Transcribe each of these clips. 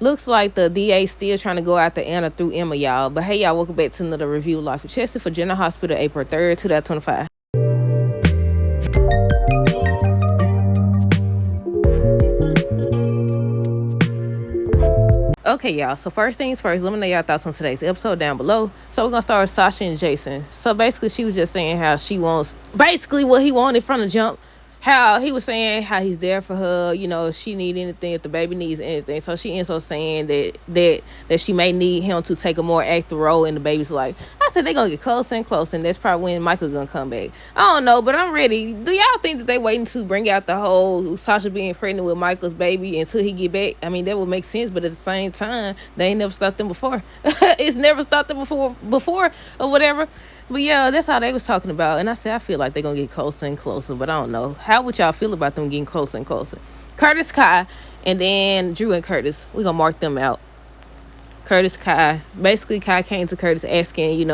Looks like the DA still trying to go after Anna through Emma, y'all. But hey, y'all, welcome back to another review of Life with Chester for General Hospital, April 3rd, 2025. Okay, y'all. So first things first, let me know y'all thoughts on today's episode down below. So we're gonna start with Sasha and Jason. So basically, she was just saying how she wants basically what he wanted from the jump. How he was saying how he's there for her, if she need anything, if the baby needs anything. So she ends up saying that she may need him to take a more active role in the baby's life. I said they're gonna get closer and closer, and that's probably when Michael's gonna come back. I don't know, but I'm ready. Do y'all think that they waiting to bring out the whole Sasha being pregnant with Michael's baby until he get back? I mean, that would make sense, but at the same time, they ain't never stopped them before. It's never stopped them before or whatever. But yeah, that's how they was talking about. And I said, I feel like they're going to get closer and closer, but I don't know. How would y'all feel about them getting closer and closer? Curtis, Kai, and then Drew and Curtis. We're going to mark them out. Curtis, Kai. Basically, Kai came to Curtis asking,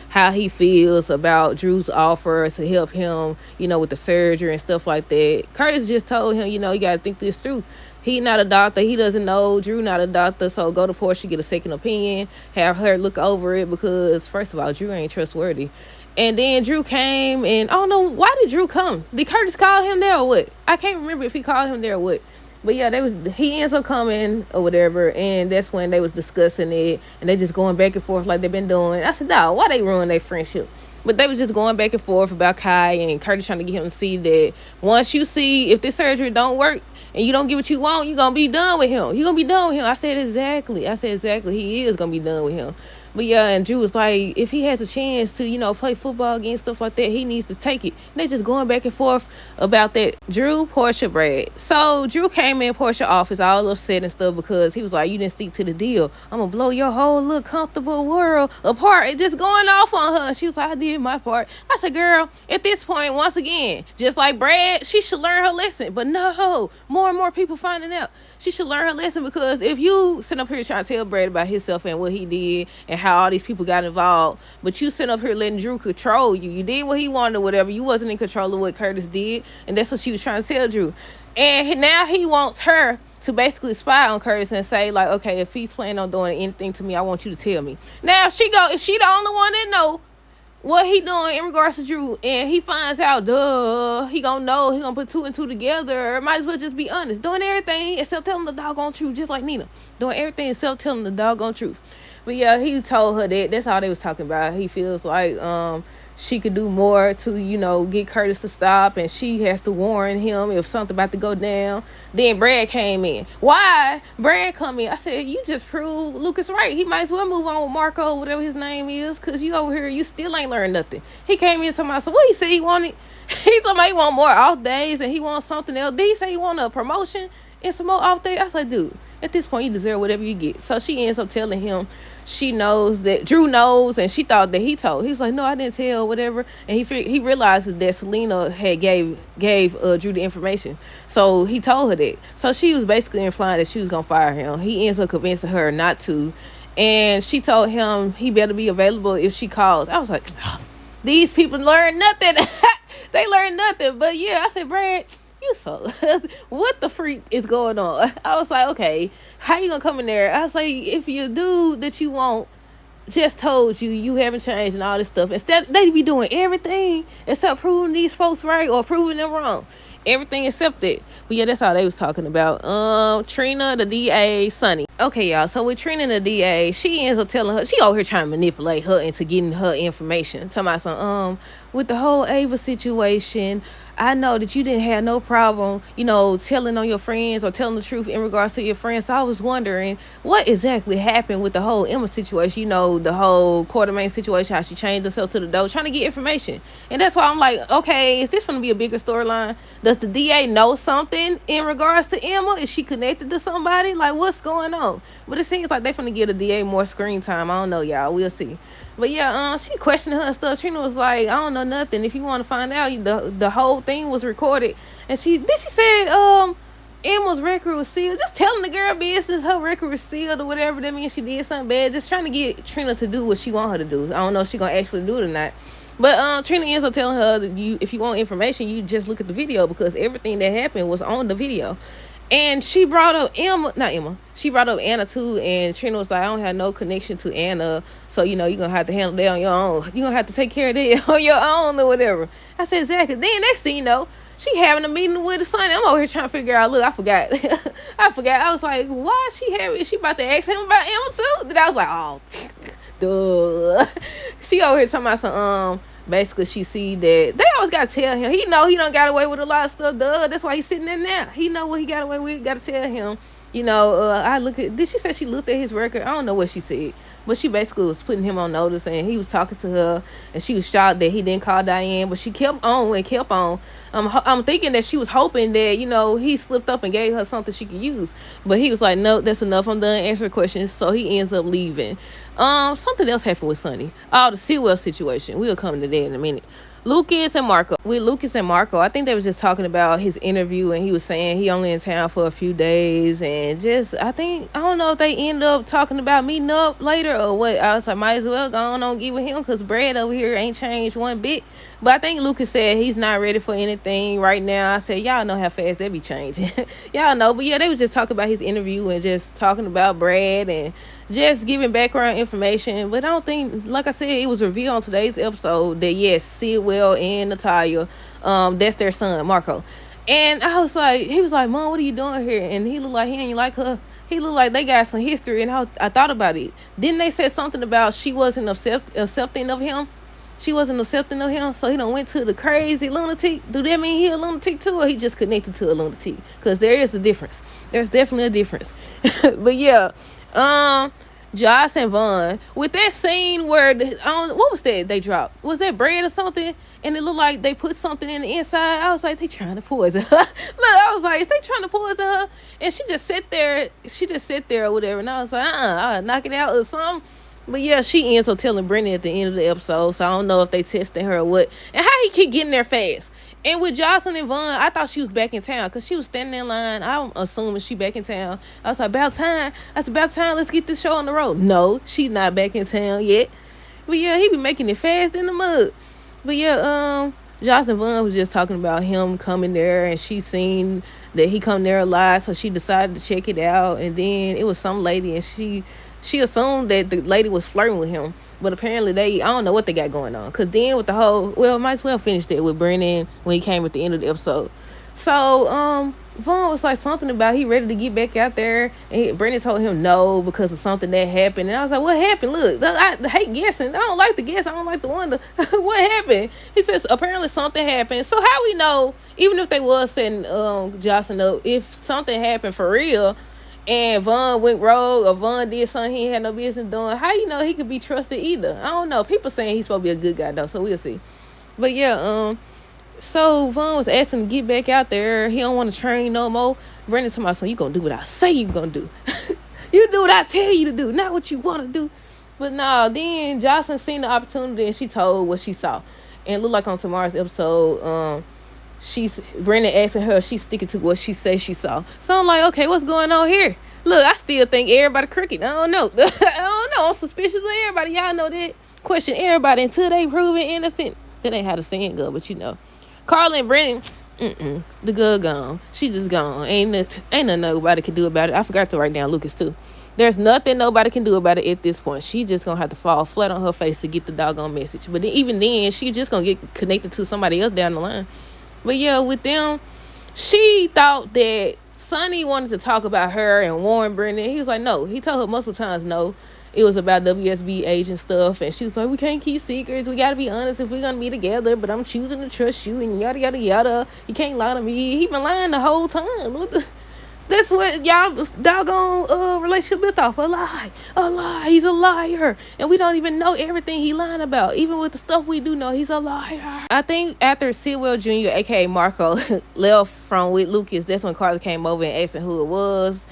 how he feels about Drew's offer to help him, with the surgery and stuff like that. Curtis just told him, you got to think this through. He not a doctor. He doesn't know. Drew not a doctor. So go to Portia, get a second opinion, have her look over it because, first of all, Drew ain't trustworthy. And then Drew came, and I don't know, why did Drew come? Did Curtis call him there or what? I can't remember if he called him there or what. But yeah, he ends up coming or whatever, and that's when they was discussing it, and they just going back and forth like they've been doing. I said, dawg, why they ruin their friendship? But they was just going back and forth about Kai and Curtis trying to get him to see that once you see if this surgery don't work and you don't get what you want, you're going to be done with him. You're going to be done with him. I said exactly. He is going to be done with him. But yeah, and Drew was like, if he has a chance to, play football again, stuff like that, he needs to take it. And they just going back and forth about that. Drew, Portia, Brad. So Drew came in Portia's office all upset and stuff because he was like, you didn't stick to the deal. I'm going to blow your whole little comfortable world apart. It's just going off on her. She was like, I did my part. I said, girl, at this point, once again, just like Brad, she should learn her lesson. But no, more and more people finding out. She should learn her lesson because if you sit up here trying to tell Brad about himself and what he did and how all these people got involved, but you sit up here letting Drew control you. You did what he wanted or whatever. You wasn't in control of what Curtis did, and that's what she was trying to tell Drew. And now he wants her to basically spy on Curtis and say, like, okay, if he's planning on doing anything to me, I want you to tell me. Now, if she the only one that know what he doing in regards to Drew, and he finds out, he gonna know, he gonna put two and two together. Might as well just be honest. Doing everything except telling the doggone truth, just like Nina. Doing everything except telling the doggone truth. But yeah, he told her that. That's all they was talking about. He feels like she could do more to, get Curtis to stop, and she has to warn him if something about to go down. Then Brad came in. Why Brad come in? I said, you just proved Lucas right. He might as well move on with Marco, whatever his name is, because you over here, you still ain't learned nothing. He came in talking about, so what he said he wanted? He told me he want more off days, and he wants something else. Did he say he want a promotion and some more off days? I was like, dude, at this point, you deserve whatever you get. So she ends up telling him she knows that Drew knows, and she thought that he told. He was like, no, I didn't tell, whatever. And he realizes that Selena had gave Drew the information. So he told her that. So she was basically implying that she was going to fire him. He ends up convincing her not to. And she told him he better be available if she calls. I was like, these people learn nothing. They learn nothing. But yeah, I said, Brad, you so what the freak is going on? I was like, okay, how you gonna come in there? I was like, if your dude that you want just told you haven't changed and all this stuff, instead they be doing everything except proving these folks right or proving them wrong. Everything except that. But yeah, that's all they was talking about. Trina, the DA, Sonny. Okay, y'all. So with Trina, the DA, she ends up telling her, she over here trying to manipulate her into getting her information. Talking about some, with the whole Ava situation, I know that you didn't have no problem, telling on your friends or telling the truth in regards to your friends. So I was wondering what exactly happened with the whole Emma situation, the whole Quartermain situation, how she changed herself to the door, trying to get information. And that's why I'm like, okay, is this going to be a bigger storyline? Does the DA know something in regards to Emma? Is she connected to somebody? Like, what's going on? But it seems like they're going to give the DA more screen time. I don't know, y'all. We'll see. But yeah, she questioned her and stuff. Trina was like, I don't know nothing. If you want to find out, the whole thing was recorded. And she said, Emma's record was sealed. Just telling the girl business, her record was sealed or whatever. That means she did something bad. Just trying to get Trina to do what she want her to do. I don't know if she going to actually do it or not. But Trina ends up telling her that if you want information, you just look at the video because everything that happened was on the video. And she brought up Emma, not Emma. She brought up Anna too, and Trina was like, "I don't have no connection to Anna, so you're gonna have to handle that on your own. You're gonna have to take care of that on your own or whatever." I said, "Exactly." Then next thing you know, she having a meeting with the son. I'm over here trying to figure out. Look, I forgot. I forgot. I was like, "Why is she having? Is she about to ask him about Emma too?" Then I was like, "Oh, duh." She over here talking about some basically she see that they always gotta tell him. He know he done got away with a lot of stuff, duh. That's why he's sitting there now. He know what he got away with. Gotta tell him. I look at, did she say she looked at his record? I don't know what she said. But she basically was putting him on notice, and he was talking to her, and she was shocked that he didn't call Diane, but she kept on and kept on. I'm thinking that she was hoping that, he slipped up and gave her something she could use. But he was like, "No, that's enough. I'm done answering questions." So he ends up leaving. Something else happened with Sonny. Oh, the Sewell situation. We'll come to that in a minute. Lucas and Marco. With Lucas and Marco, I think they was just talking about his interview, and he was saying he only in town for a few days, and I don't know if they end up talking about meeting up later or what. I was like, might as well go on get with him, because Brad over here ain't changed one bit. But I think Lucas said he's not ready for anything right now. I said, y'all know how fast they be changing. Y'all know. But yeah, they was just talking about his interview and just talking about Brad and just giving background information. But I don't think, like I said, it was revealed on today's episode that yes, Sidwell and Natalia, that's their son, Marco. And I was like, he was like, "Mom, what are you doing here?" And he looked like he ain't like her. He looked like they got some history. And I thought about it. Didn't they say something about she wasn't accepting of him? She wasn't accepting of him, so he done went to the crazy lunatic. Do that mean he a lunatic too, or he just connected to a lunatic? Because there is a difference. There's definitely a difference. But yeah, Josh and Vaughn with that scene where what was that they dropped? Was that bread or something? And it looked like they put something in the inside. I was like, they trying to poison her. Look, I was like, is they trying to poison her? And she just sit there. She just sit there or whatever. And I was like, I'll knock it out or something. But yeah, she ends up telling Brittany at the end of the episode, so I don't know if they testing her or what. And how he keep getting there fast. And with Jocelyn and Vaughn, I thought she was back in town because she was standing in line. I'm assuming she back in town. I was like, about time. That's about time. Let's get this show on the road. No, she's not back in town yet. But yeah, he be making it fast in the mud. But yeah, Jocelyn Vaughn was just talking about him coming there, and she seen that he come there a lot, so she decided to check it out. And then it was some lady, and she assumed that the lady was flirting with him. But apparently I don't know what they got going on. Because then with the whole, might as well finish that with Brennan when he came at the end of the episode. So, Vaughn was like something about he ready to get back out there. And Brennan told him no because of something that happened. And I was like, what happened? Look, I hate guessing. I don't like to guess. I don't like to wonder. What happened? He says apparently something happened. So how we know, even if they was setting Jocelyn up, if something happened for real, and Vaughn went rogue or Vaughn did something he had no business doing, how you know he could be trusted either? I don't know. People saying he's supposed to be a good guy though, so we'll see. But yeah, so Vaughn was asking to get back out there. He don't want to train no more. Brendan told me, "So you gonna do what I say you gonna do. You do what I tell you to do, not what you want to do." But no, then Jocelyn seen the opportunity and she told what she saw. And it looked like on tomorrow's episode, Brandon asking her, she's sticking to what she says she saw. So I'm like, okay, what's going on here? Look, I still think everybody crooked. I don't know. I don't know. I'm suspicious of everybody. Y'all know that. Question everybody until they prove it innocent. That ain't how the saying go, but Carla and Brandon, the girl gone. She just gone. Ain't nothing nobody can do about it. I forgot to write down Lucas too. There's nothing nobody can do about it at this point. She just gonna have to fall flat on her face to get the doggone message. But even then, she just gonna get connected to somebody else down the line. But yeah, with them, she thought that Sonny wanted to talk about her and warn Brendan. He was like, no. He told her multiple times no. It was about WSB agent stuff. And she was like, we can't keep secrets. We got to be honest if we're going to be together. But I'm choosing to trust you and yada, yada, yada. You can't lie to me. He been lying the whole time. That's what y'all doggone relationship built off. A lie. He's a liar. And we don't even know everything he lying about. Even with the stuff we do know, he's a liar. I think after Sidwell Jr., aka Marco, left from with Lucas, that's when Carla came over and asked him who it was.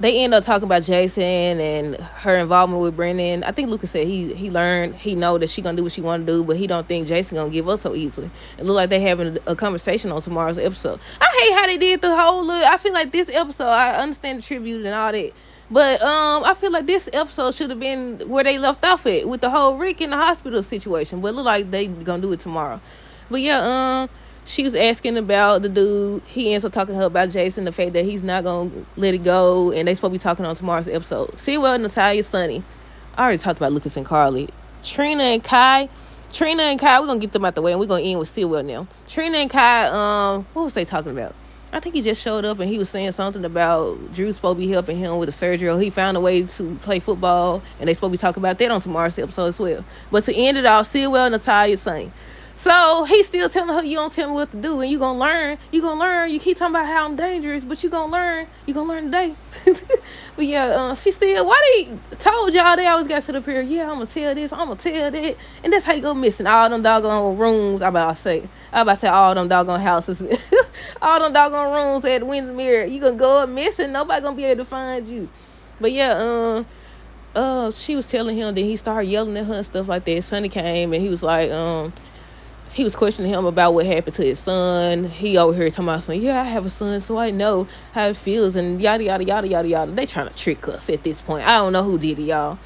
They end up talking about Jason and her involvement with Brendan. I think Lucas said he learned, he know that she gonna do what she want to do, but he don't think Jason gonna give up so easily. It look like they having a conversation on tomorrow's episode. I hate how they did the whole look. I feel like this episode, I understand the tribute and all that, but I feel like this episode should have been where they left off at with the whole Rick in the hospital situation. But it look like they gonna do it tomorrow. But yeah, She was asking about the dude. He ends up talking to her about Jason, the fact that he's not gonna let it go, and they supposed to be talking on tomorrow's episode. Sewell, Natalia, Sonny. I already talked about Lucas and Carly. Trina and Kai. Trina and Kai, we're gonna get them out the way, and we're gonna end with Sewell now. Trina and Kai, what was they talking about? I think he just showed up and he was saying something about Drew's supposed to be helping him with a surgery, or he found a way to play football, and they supposed to be talking about that on tomorrow's episode as well. But to end it all, Sewell, Natalia, Sonny. So he's still telling her, you don't tell me what to do, and you gonna learn. You gonna learn. You keep talking about how I'm dangerous, but you gonna learn. You gonna learn today. But yeah, she still, why they told y'all they always got to the pier. Yeah, I'm gonna tell this, I'm gonna tell that, and that's how you go missing all them doggone rooms. I about to say all them doggone houses, all them doggone rooms at Windermere. You gonna go up missing. Nobody gonna be able to find you. But yeah, she was telling him that he started yelling at her and stuff like that. Sonny came and he was like, he was questioning him about what happened to his son. He over here talking about something. Yeah, I have a son, so I know how it feels, and yada yada yada yada yada. They trying to trick us at this point. I don't know who did it, y'all.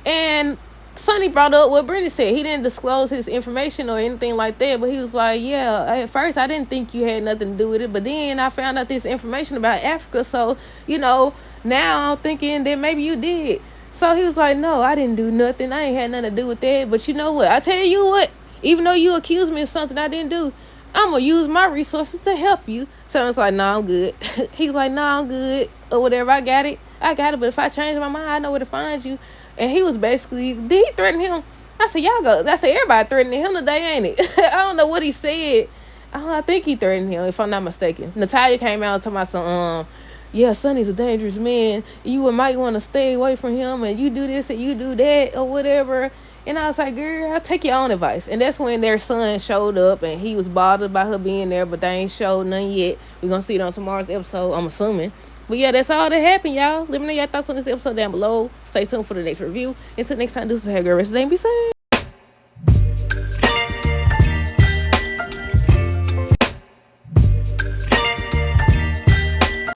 And Sonny brought up what Brittany said. He didn't disclose his information or anything like that, but he was like, yeah, at first I didn't think you had nothing to do with it, but then I found out this information about Africa, so, now I'm thinking that maybe you did. So he was like, no, I didn't do nothing. I ain't had nothing to do with that, but you know what? I tell you what, even though you accused me of something I didn't do, I'm going to use my resources to help you. So I was like, nah, I'm good. He's like, nah, I'm good, or whatever. I got it. But if I change my mind, I know where to find you. And he was basically, did he threaten him? I said, everybody threatening him today, ain't it? I don't know what he said. I think he threatened him, if I'm not mistaken. Natalia came out and talking about some, yeah, Sonny's a dangerous man. You might want to stay away from him, and you do this and you do that or whatever. And I was like, girl, I'll take your own advice. And that's when their son showed up, and he was bothered by her being there, but they ain't showed none yet. We're going to see it on tomorrow's episode, I'm assuming. But yeah, that's all that happened, y'all. Let me know your thoughts on this episode down below. Stay tuned for the next review. Until next time, this is Hey Girl, rest of the day, be safe.